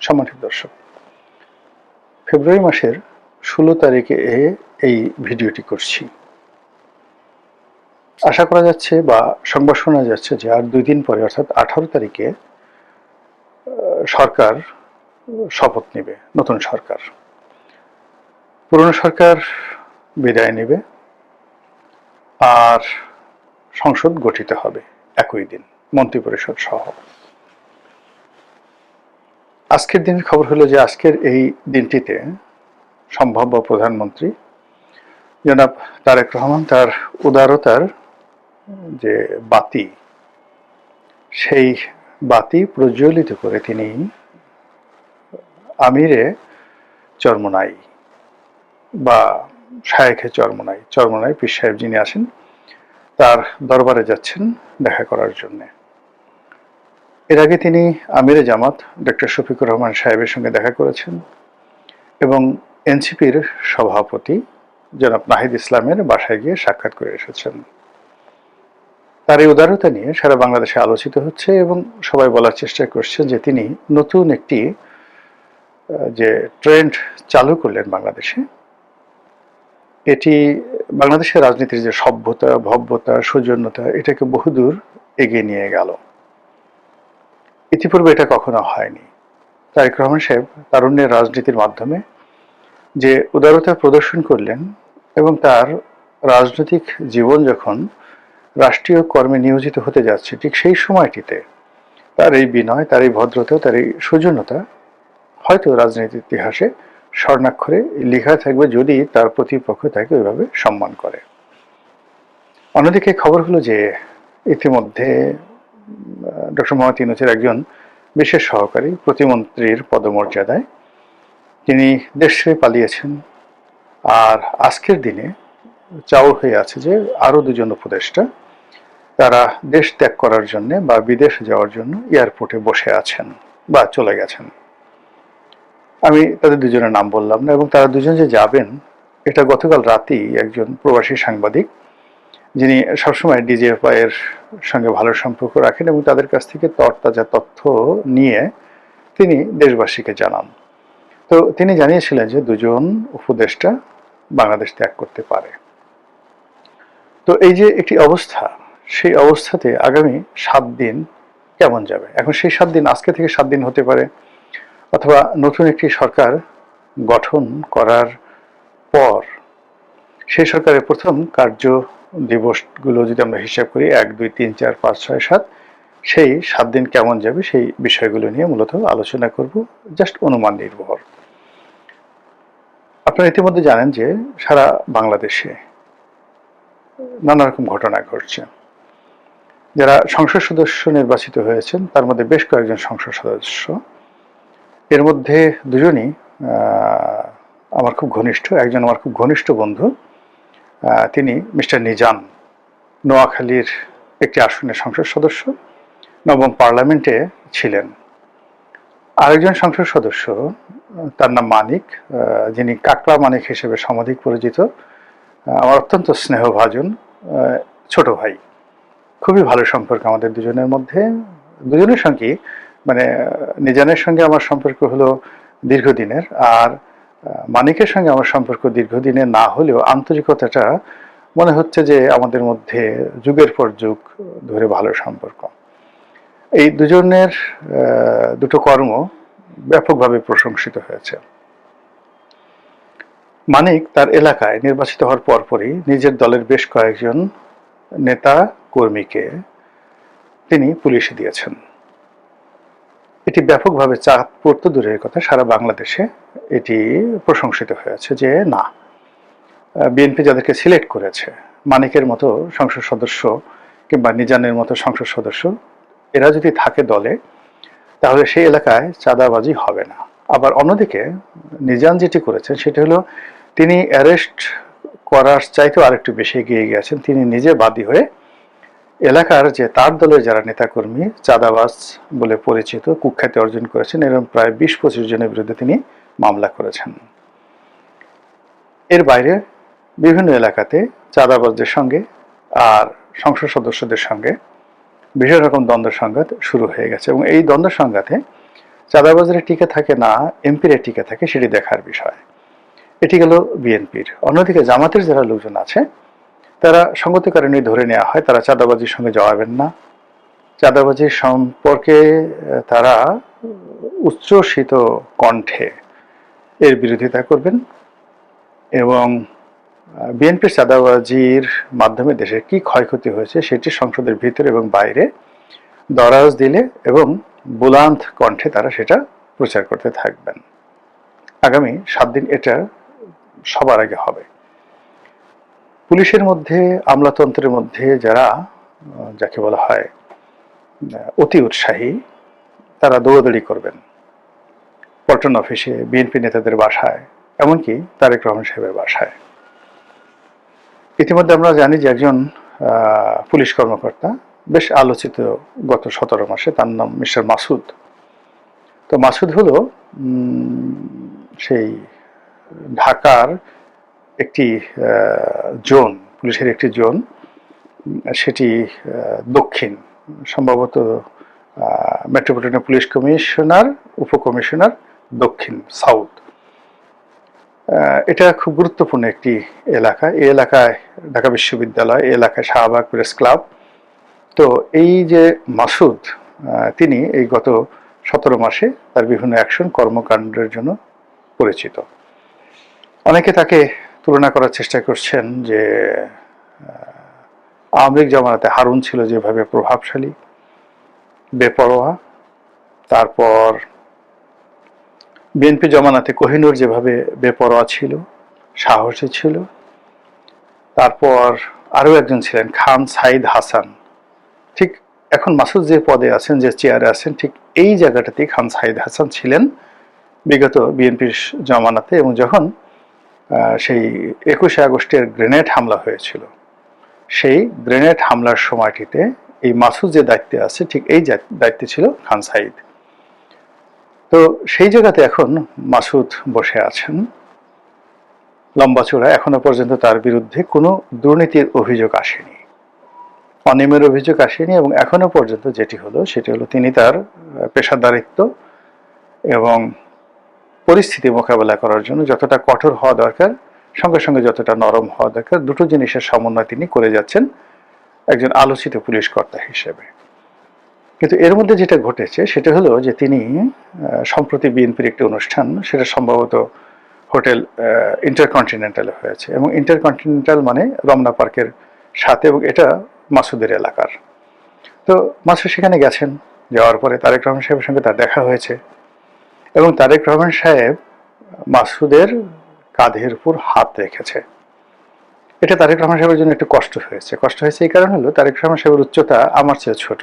সম্মানিত দর্শক, ফেব্রুয়ারি মাসের 16 তারিখে এই ভিডিওটি করছি। আশা করা যাচ্ছে বা সংবাদ শোনা যাচ্ছে যে আর 2 দিন পরে অর্থাৎ 18 তারিখে সরকার শপথ নেবে, নতুন সরকার। পুরনো সরকার বিদায় নেবে আর সংসদ গঠিত হবে একই দিন, মন্ত্রিপরিষদ সহ। আজকের দিনের খবর হলো যে আজকের এই দিনটিতে সম্ভাব্য প্রধানমন্ত্রী জনাব তারেক রহমান তার উদারতার যে বাতি, সেই বাতি প্রজ্বলিত করে তিনি আমিরে চরমোনাই বা শায়েখে চরমোনাই পীর সাহেব যিনি আছেন তার দরবারে যাচ্ছেন দেখা করার জন্যে। এর আগে তিনি আমিরে জামাত ডক্টর শফিকুর রহমান সাহেবের সঙ্গে দেখা করেছেন এবং এনসিপির সভাপতি জনাব নাহিদ ইসলামের বাসায় গিয়ে সাক্ষাৎ করে এসেছেন। তার এই উদারতা নিয়ে সারা বাংলাদেশে আলোচিত হচ্ছে এবং সবাই বলার চেষ্টা করছেন যে তিনি নতুন একটি যে ট্রেন্ড চালু করলেন বাংলাদেশে, এটি বাংলাদেশের রাজনীতির যে সভ্যতা, ভব্যতা, সৌজন্যতা, এটাকে বহুদূর এগিয়ে নিয়ে গেল। ইতিপূর্বে এটা কখনো হয়নি। তারেক রহমান সাহেব তারুণ্যের রাজনীতির মাধ্যমে যে উদারতা প্রদর্শন করলেন এবং তার রাজনৈতিক জীবন যখন রাষ্ট্রীয় কর্মে নিয়োজিত হতে যাচ্ছে, ঠিক সেই সময়টিতে তার এই বিনয়, তার এই ভদ্রতা, তার এই সৌজন্যতা হয়তো রাজনীতির ইতিহাসে স্বর্ণাক্ষরে লেখা থাকবে যদি তার প্রতিপক্ষ তাকে ওইভাবে সম্মান করে। অন্যদিকে খবর হলো যে ইতিমধ্যে ডক্টর মোহাম্মদ ইউনূসের একজন বিশেষ সহকারী প্রতিমন্ত্রীর পদমর্যাদায় তিনি দেশ ছেড়ে পালিয়েছেন। আর আজকের দিনে চাউর হয়ে আছে যে আরো 2 জন উপদেষ্টা তারা দেশ ত্যাগ করার জন্য বা বিদেশ যাওয়ার জন্য এয়ারপোর্টে বসে আছেন বা চলে গেছেন। আমি তাদের 2 জনের নাম বললাম না এবং তারা 2 জন যে যাবেন এটা গতকাল রাতেই একজন প্রবাসী সাংবাদিক যিনি সবসময় ডিজিএফআই এর সঙ্গে ভালো সম্পর্ক রাখেন এবং তাদের কাছ থেকে তরতাজা তথ্য নিয়ে তিনি দেশবাসীকে জানান। তো তিনি জানিয়েছিলেন যে 2 জন উপদেষ্টা বাংলাদেশ ত্যাগ করতে পারে। তো এই যে একটি অবস্থা, সেই অবস্থাতে আগামী 7 দিন কেমন যাবে? এখন সেই 7 দিন আজকে থেকে 7 দিন হতে পারে, অথবা নতুন একটি সরকার গঠন করার পর সেই সরকারের প্রথম কার্য দিবসগুলো যদি আমরা হিসাব করি 1, 2, 3, 4, 5, 6, 7, সেই 7 দিন কেমন যাবে সেই বিষয়গুলো নিয়ে মূলত আলোচনা করব, জাস্ট অনুমান নির্ভর। আপনারা ইতিমধ্যে জানেন যে সারা বাংলাদেশে নানা রকম ঘটনা ঘটছে। যারা সংসদ সদস্য নির্বাচিত হয়েছেন তার মধ্যে বেশ কয়েকজন সংসদ সদস্য, এর মধ্যে 2 জনই আমার খুব ঘনিষ্ঠ। একজন আমার খুব ঘনিষ্ঠ বন্ধু, তিনি মিস্টার নিজাম, নোয়াখালীর একটি আসনের সংসদ সদস্য, 9ম পার্লামেন্টে ছিলেন। আরেকজন সংসদ সদস্য তার নাম মানিক, যিনি কাকড়া মানিক হিসেবে সমধিক পরিচিত, আমার অত্যন্ত স্নেহভাজন ছোট ভাই। খুবই ভালো সম্পর্ক আমাদের 2 জনের মধ্যে। 2 জনের সঙ্গে মানে নিজানের সঙ্গে আমার সম্পর্ক হলো দীর্ঘদিনের, আর মানিকের সঙ্গে আমার সম্পর্ক দীর্ঘদিনের না হলেও আন্তরিকতাটা মনে হচ্ছে যে আমাদের মধ্যে যুগের পর যুগ ধরে ভালো সম্পর্ক। এই 2 জনের 2টো কর্ম ব্যাপকভাবে প্রশংসিত হয়েছে। মানিক তার এলাকায় নির্বাচিত হওয়ার পরপরই নিজের দলের বেশ কয়েকজন নেতা কর্মীকে তিনি পুলিশে দিয়েছেন। এটি ব্যাপকভাবে চাপ পড়তে দূরের কথা, সারা বাংলাদেশে এটি প্রশংসিত হয়েছে যে না, বিএনপি যাদেরকে সিলেক্ট করেছে, মানিকের মতো সংসদ সদস্য কিংবা নিজানের মতো সংসদ সদস্য, এরা যদি থাকে দলে তাহলে সেই এলাকায় চাঁদাবাজি হবে না। আবার অন্যদিকে নিজান যেটি করেছেন সেটা হলো তিনি অ্যারেস্ট করার চাইতেও আরেকটু বেশি এগিয়ে গিয়েছেন। তিনি নিজে বাদী হয়ে এলাকার যে তার দলের যারা নেতাকর্মী চাঁদাবাজ বলে পরিচিত, কুখ্যাতি অর্জন করেছেন, এরকম প্রায় 20-25 জনের বিরুদ্ধে তিনি মামলা করেছেন। এর বাইরে বিভিন্ন এলাকাতে চাঁদাবাজদের সঙ্গে আর সংসদ সদস্যদের সঙ্গে বিভিন্ন রকম দ্বন্দ্ব সংঘাত শুরু হয়ে গেছে এবং এই দ্বন্দ্ব সংঘাতে চাঁদাবাজারে টিকে থাকে না এমপির টিকে থাকে সেটি দেখার বিষয়। এটি গেল বিএনপির। অন্যদিকে জামাতের যারা লোকজন আছে তারা সঙ্গত কারণে ধরে নেওয়া হয় তারা চাঁদাবাজির সঙ্গে জড়াবেন না, চাঁদাবাজির সম্পর্কে তারা উচ্ছ্বসিত কণ্ঠে এর বিরোধিতা করবেন এবং বিএনপির চাঁদাবাজির মাধ্যমে দেশের কি ক্ষয়ক্ষতি হয়েছে সেটি সংসদের ভিতরে এবং বাইরে দরাজ দিলে এবং বুলান্ত কণ্ঠে তারা সেটা প্রচার করতে থাকবেন। আগামী 7 দিন এটা সবার আগে হবে। পুলিশের মধ্যে, আমলাতন্ত্রের মধ্যে যারা যাকে বলা হয় অতি উৎসাহী, তারা দৌড়াদৌড়ি করবেন পল্টন অফিসে, বিএনপি নেতাদের বাসায়, এমনকি তারেক রহমান সাহেবের বাসায়। ইতিমধ্যে আমরা জানি যে একজন পুলিশ কর্মকর্তা বেশ আলোচিত গত 17 মাসে, তার নাম মিস্টার মাসুদ। তো মাসুদ হলো সেই ঢাকার একটি জোন, পুলিশের একটি জোন, সেটি দক্ষিণ, সম্ভবত মেট্রোপলিটন পুলিশ কমিশনার, উপকমিশনার দক্ষিণ, সাউথ। এটা খুব গুরুত্বপূর্ণ একটি এলাকা। এই এলাকায় ঢাকা বিশ্ববিদ্যালয়, এই এলাকায় শাহবাগ প্রেস ক্লাব। তো এই যে মাসুদ, তিনি এই গত 17 মাসে তার বিভিন্ন অ্যাকশন কর্মকাণ্ডের জন্য পরিচিত। অনেকে তাকে তুলনা করার চেষ্টা করছেন যে আওয়ামী লীগ জামানাতে হারুন ছিল যেভাবে প্রভাবশালী, বেপরোয়া, তারপর বিএনপি জমানাতে কোহিনূর যেভাবে বেপরোয়া ছিল, সাহসী ছিল, তারপর আরও একজন ছিলেন খান সাইদ হাসান। ঠিক এখন মাসুদ যে পদে আছেন, যে চেয়ারে আছেন, ঠিক এই জায়গাটাতেই খান সাইদ হাসান ছিলেন বিগত বিএনপির জমানাতে। এবং যখন সেই 21শে আগস্টের গ্রেনেড হামলা হয়েছিল, সেই গ্রেনেড হামলার সময়টিতে এই মাসুদ যে দায়িত্বে আছে, ঠিক এই দায়িত্বে ছিল খান সাইদ। তো সেই জায়গাতে এখন মাসুদ বসে আছেন লম্বা চূড়া। এখনো পর্যন্ত তার বিরুদ্ধে কোনো দুর্নীতির অভিযোগ আসেনি, অনিয়মের অভিযোগ আসেনি। এবং এখনো পর্যন্ত যেটি হলো সেটি হলো তিনি তার পেশাদারিত্ব এবং পরিস্থিতি মোকাবেলা করার জন্য যতটা কঠোর হওয়া দরকার, সঙ্গে সঙ্গে যতটা নরম হওয়া দরকার, দুটো জিনিসের সমন্বয় তিনি করে যাচ্ছেন একজন আলোচিত পুলিশ কর্তা হিসেবে। কিন্তু এর মধ্যে যেটা ঘটেছে সেটা হলো যে তিনি সম্প্রতি বিএনপির একটি অনুষ্ঠান, সেটা সম্ভবত হোটেল ইন্টারকন্টিনেন্টালে হয়েছে, এবং ইন্টারকন্টিনেন্টাল মানে রমনা পার্কের সাথে, এবং এটা মাসুদের এলাকার। তো মাসুদ সেখানে গেছেন, যাওয়ার পরে তারেক রহমান সাহেবের সঙ্গে তার দেখা হয়েছে এবং তারেক রহমান সাহেব মাসুদের কাঁধের উপর হাত রেখেছে। এটা তারেক রহমান সাহেবের জন্য একটু কষ্ট হয়েছে। কষ্ট হয়েছে এই কারণ হলো তারেক রহমান সাহেবের উচ্চতা আমার চেয়ে ছোট,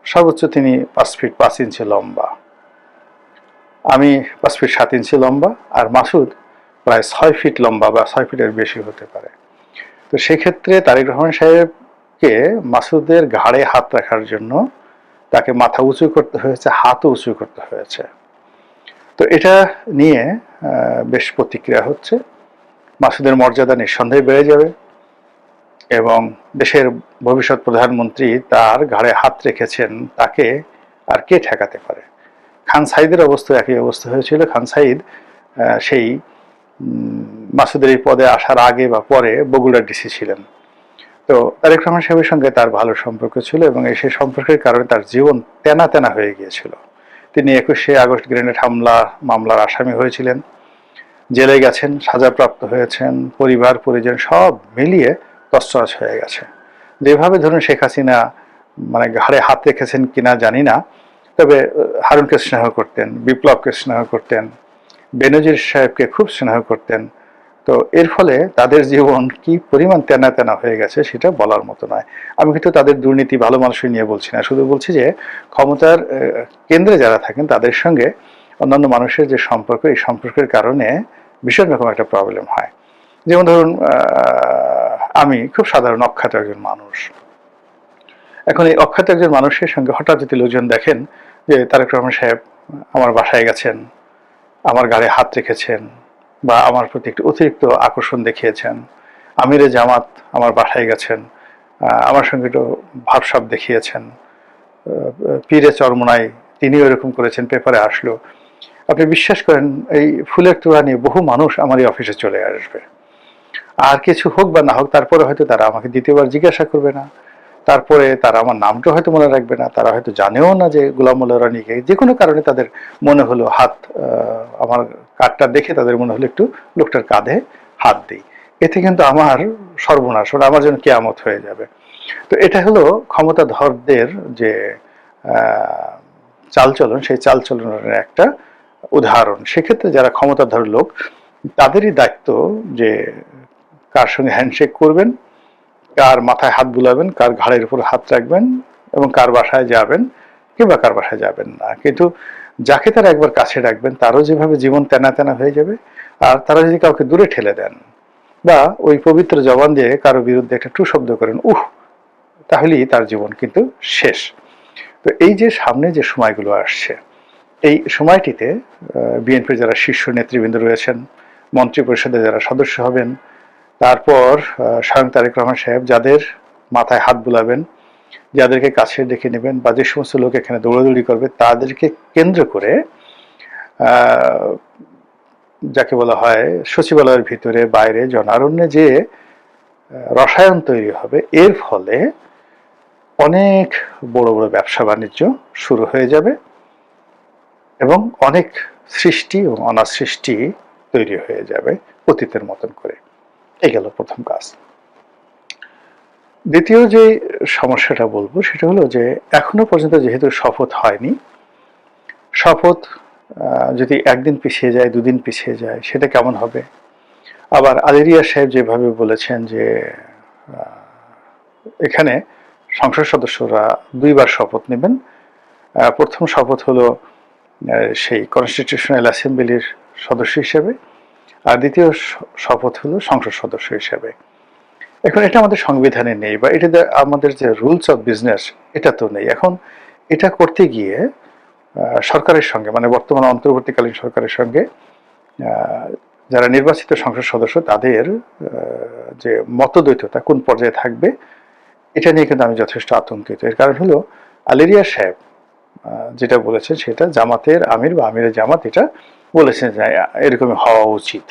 সর্বোচ্চ তিনি 5 ফিট 5 ইঞ্চি লম্বা, আমি 5 ফিট 7 ইঞ্চি লম্বা, আর মাসুদ প্রায় 6 ফিট লম্বা বা 6 ফিটের বেশি হতে পারে। তো সেক্ষেত্রে তারেক রহমান সাহেবকে মাসুদের ঘাড়ে হাত রাখার জন্য তাকে মাথা উঁচু করতে হয়েছে, হাতও উঁচু করতে হয়েছে। তো এটা নিয়ে বেশ প্রতিক্রিয়া হচ্ছে। মাসুদের মর্যাদা নিঃসন্দেহে বেড়ে যাবে এবং দেশের ভবিষ্যৎ প্রধানমন্ত্রী তার ঘাড়ে হাত রেখেছেন, তাকে আর কে ঠেকাতে পারে। খান সাইদের অবস্থা একই অবস্থা হয়েছিল। খান সাইদ সেই মাসুদের এই পদে আসার আগে বা পরে বগুড়ার ডিসি ছিলেন। তো তারেক রহমান সাহেবের সঙ্গে তার ভালো সম্পর্ক ছিল এবং সেই সম্পর্কের কারণে তার জীবন তেনা তেনা হয়ে গিয়েছিল। তিনি 21শে আগস্ট গ্রেনেড হামলা মামলার আসামি হয়েছিলেন, জেলে গেছেন, সাজাপ্রাপ্ত হয়েছেন, পরিবার পরিজন সব মিলিয়ে তছনছ হয়ে গেছে। যেভাবে ধরুন শেখ হাসিনা মানে ঘাড়ে হাত রেখেছেন কিনা জানি না, তবে হারুনকে স্নেহ করতেন, বিপ্লবকে স্নেহ করতেন, বেনজির সাহেবকে খুব স্নেহ করতেন। তো এর ফলে তাদের জীবন কি পরিমাণ তেনা তেনা হয়ে গেছে সেটা বলার মতো নয়। আমি কিন্তু তাদের দুর্নীতি ভালো মানুষই নিয়ে বলছি না, শুধু বলছি যে ক্ষমতার কেন্দ্রে যারা থাকেন তাদের সঙ্গে অন্যান্য মানুষের যে সম্পর্ক, এই সম্পর্কের কারণে ভীষণ রকম একটা প্রবলেম হয়। যেমন ধরুন আমি খুব সাধারণ অখ্যাত একজন মানুষ, এখন এই অখ্যাত একজন মানুষের সঙ্গে হঠাৎ যদি লোকজন দেখেন যে তারেক রহমান সাহেব আমার বাসায় গেছেন, আমার ঘাড়ে হাত রেখেছেন বা আমার প্রতি একটু অতিরিক্ত আকর্ষণ দেখিয়েছেন, আমিরে জামাত আমার বাসায় গেছেন, আমার সঙ্গে একটু ভাবসাব দেখিয়েছেন, পীরে চরমোনাই তিনিও এরকম করেছেন, পেপারে আসলো। আপনি বিশ্বাস করেন এই ফুলের তোড়া নিয়ে বহু মানুষ আমার এই অফিসে চলে আসবে, আর কিছু হোক বা না হোক তারপরে হয়তো তারা আমাকে দ্বিতীয়বার জিজ্ঞাসা করবে না, তারপরে তারা আমার নামটা হয়তো মনে রাখবে না, তারা হয়তো জানেও না যে গোলাম মোল্লা রানীকে। যে কোনো কারণে তাদের মনে হলো হাত, আমার কার্ডটা দেখে তাদের মনে হলো একটু লোকটার কাঁধে হাত দিই, এতে কিন্তু আমার সর্বনাশ, ওটা আমার জন্য কেয়ামত হয়ে যাবে। তো এটা হলো ক্ষমতাধরদের যে চালচলন, সেই চালচলনের একটা উদাহরণ। সেক্ষেত্রে যারা ক্ষমতাধর লোক, তাদেরই দায়িত্ব যে কার সঙ্গে হ্যান্ডশেক করবেন, কার মাথায় হাত বুলাবেন, কার ঘাড়ের উপর হাত রাখবেন, এবং কার বাসায় যাবেন কিংবা কার বাসায় যাবেন না। কিন্তু যাকে তারা একবার কাছে রাখবেন তারও যেভাবে জীবন তেনা তেনা হয়ে যাবে, আর তারা যদি কাউকে দূরে ঠেলে দেন বা ওই পবিত্র জবান দিয়ে কারো বিরুদ্ধে একটা টু শব্দ করেন, তাহলেই তার জীবন কিন্তু শেষ। তো এই যে সামনে যে সময়গুলো আসছে, এই সময়টিতে বিএনপির যারা শীর্ষ নেতৃবৃন্দ রয়েছেন, মন্ত্রী পরিষদে যারা সদস্য হবেন, তারপর স্বয়ং তারেক রহমান সাহেব যাদের মাথায় হাত বুলাবেন, যাদেরকে কাছে ডেকে নেবেন, বা যে সমস্ত লোক এখানে দৌড়াদৌড়ি করবে, তাদেরকে কেন্দ্র করে যাকে বলা হয় সচিবালয়ের ভিতরে বাইরে জনারণ্যে যে রসায়ন তৈরি হবে, এর ফলে অনেক বড় বড় ব্যবসা বাণিজ্য শুরু হয়ে যাবে এবং অনেক সৃষ্টি এবং অনাসৃষ্টি তৈরি হয়ে যাবে অতীতের মতন করে। এই গেল প্রথম কাজ। দ্বিতীয় যে সমস্যাটা বলবো সেটা হলো যে এখনো পর্যন্ত যেহেতু শপথ হয়নি, শপথ যদি একদিন পিছিয়ে যায়, দুদিন পিছিয়ে যায়, সেটা কেমন হবে? আবার আলেরিয়া সাহেব যেভাবে বলেছেন যে এখানে সংসদ সদস্যরা দুইবার শপথ নেবেন, প্রথম শপথ হলো সেই কনস্টিটিউশনাল অ্যাসেম্বলির সদস্য হিসেবে, আর দ্বিতীয় শপথ হলো সংসদ সদস্য হিসেবে। এখন এটা আমাদের সংবিধানে নেই, বা এটা আমাদের যে রুলস অফ বিজনেস এটা তো নেই। এখন এটা করতে গিয়ে সরকারের সঙ্গে, মানে বর্তমান অন্তর্বর্তীকালীন সরকারের সঙ্গে যারা নির্বাচিত সংসদ সদস্য, তাদের যে মতদ্বৈততা কোন পর্যায়ে থাকবে, এটা নিয়ে কিন্তু আমি যথেষ্ট আতঙ্কিত। এর কারণ হলো আলেরিয়া সাহেব যেটা বলেছেন সেটা জামাতের আমির বা আমিরের জামাত এটা বলেছেন যে এরকম হওয়া উচিত,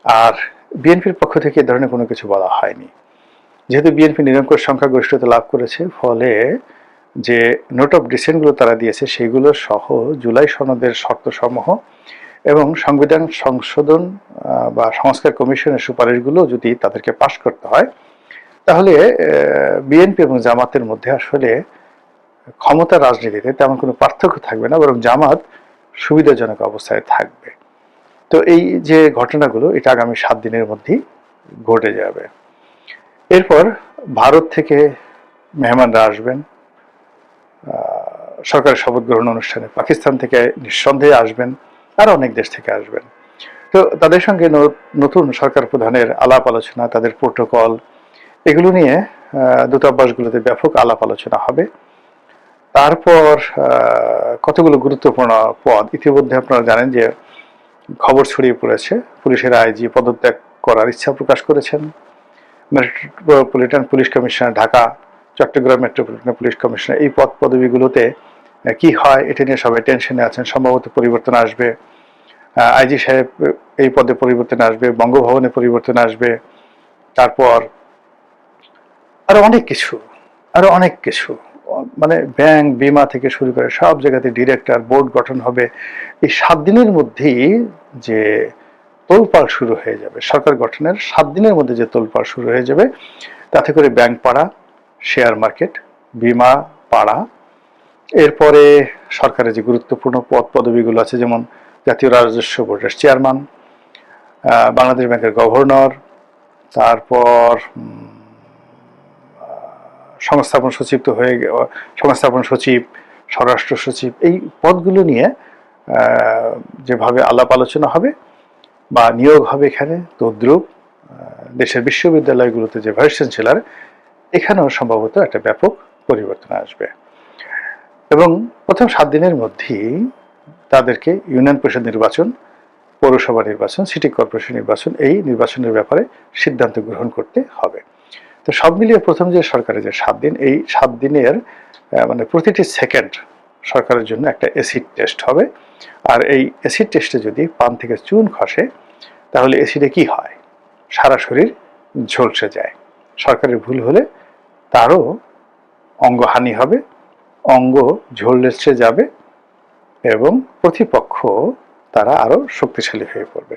আর বিএনপির পক্ষ থেকে এ ধরনের কোনো কিছু বলা হয়নি। যেহেতু বিএনপি নিরঙ্কুশ সংখ্যাগরিষ্ঠতা লাভ করেছে, ফলে যে নোট অফ ডিসেন্টগুলো তারা দিয়েছে সেগুলো সহ জুলাই সনদের শর্তসমূহ এবং সংবিধান সংশোধন বা সংস্কার কমিশনের সুপারিশগুলো যদি তাদেরকে পাশ করতে হয়, তাহলে বিএনপি এবং জামাতের মধ্যে আসলে ক্ষমতা রাজনীতিতে তেমন কোনো পার্থক্য থাকবে না, বরং জামাত সুবিধাজনক অবস্থায় থাকবে। তো এই যে ঘটনাগুলো, এটা আগামী 7 দিনের মধ্যেই ঘটে যাবে। এরপর ভারত থেকে মেহমানরা আসবেন সরকারের শপথ গ্রহণ অনুষ্ঠানে, পাকিস্তান থেকে নিঃসন্দেহে আসবেন, আর অনেক দেশ থেকে আসবেন। তো তাদের সঙ্গে নতুন সরকার প্রধানের আলাপ আলোচনা, তাদের প্রোটোকল, এগুলো নিয়ে দূতাবাসগুলোতে ব্যাপক আলাপ আলোচনা হবে। তারপর কতগুলো গুরুত্বপূর্ণ পদ, ইতিমধ্যে আপনারা জানেন যে খবর ছড়িয়ে পড়েছে, পুলিশের আইজি পদত্যাগ করার ইচ্ছা প্রকাশ করেছেন। Metropolitan police commissioner Dhaka, Chattogram metropolitan police commissioner, এই পদ পদবিগুলোতে কি হয় এটা নিয়ে সবাই টেনশনে আছেন। সম্ভবত পরিবর্তন আসবে, আইজি সাহেব এই পদে পরিবর্তন আসবে, বঙ্গভবনে পরিবর্তন আসবে, তারপর আরো অনেক কিছু, মানে ব্যাংক, বিমা থেকে শুরু করে সব জায়গাতে ডিরেক্টর বোর্ড গঠন হবে। এই 7 দিনের মধ্যেই যে তোলপাড় শুরু হয়ে যাবে, সরকার গঠনের 7 দিনের মধ্যে যে তোলপাড় শুরু হয়ে যাবে, তাতে করে ব্যাংক পাড়া, শেয়ার মার্কেট, বিমা পাড়া, এরপরে সরকারের যে গুরুত্বপূর্ণ পদ পদবিগুলো আছে, যেমন জাতীয় রাজস্ব বোর্ডের চেয়ারম্যান, বাংলাদেশ ব্যাংকের গভর্নর, তারপর সংস্থাপন সচিব তো হয়ে সংস্থাপন সচিব, স্বরাষ্ট্র সচিব, এই পদগুলো নিয়ে যেভাবে আলাপ আলোচনা হবে বা নিয়োগ হবে এখানে, তদ্রুপ দেশের বিশ্ববিদ্যালয়গুলোতে যে ভাইস চ্যান্সেলর, এখানেও সম্ভবত একটা ব্যাপক পরিবর্তন আসবে। এবং প্রথম 7 দিনের মধ্যেই তাদেরকে ইউনিয়ন পরিষদ নির্বাচন, পৌরসভা নির্বাচন, সিটি কর্পোরেশন নির্বাচন, এই নির্বাচনের ব্যাপারে সিদ্ধান্ত গ্রহণ করতে হবে। তো সব মিলিয়ে প্রথম যে সরকারের যে 7 দিন, এই 7 দিনের মানে প্রতিটি সেকেন্ড সরকারের জন্য একটা অ্যাসিড টেস্ট হবে। আর এই অ্যাসিড টেস্টে যদি পান থেকে চুন খসে, তাহলে অ্যাসিডে কি হয়? সারা শরীর ঝলসে যায়। সরকারের ভুল হলে তারও অঙ্গহানি হবে, অঙ্গ ঝলসে যাবে এবং প্রতিপক্ষ তারা আরো শক্তিশালী হয়ে পড়বে।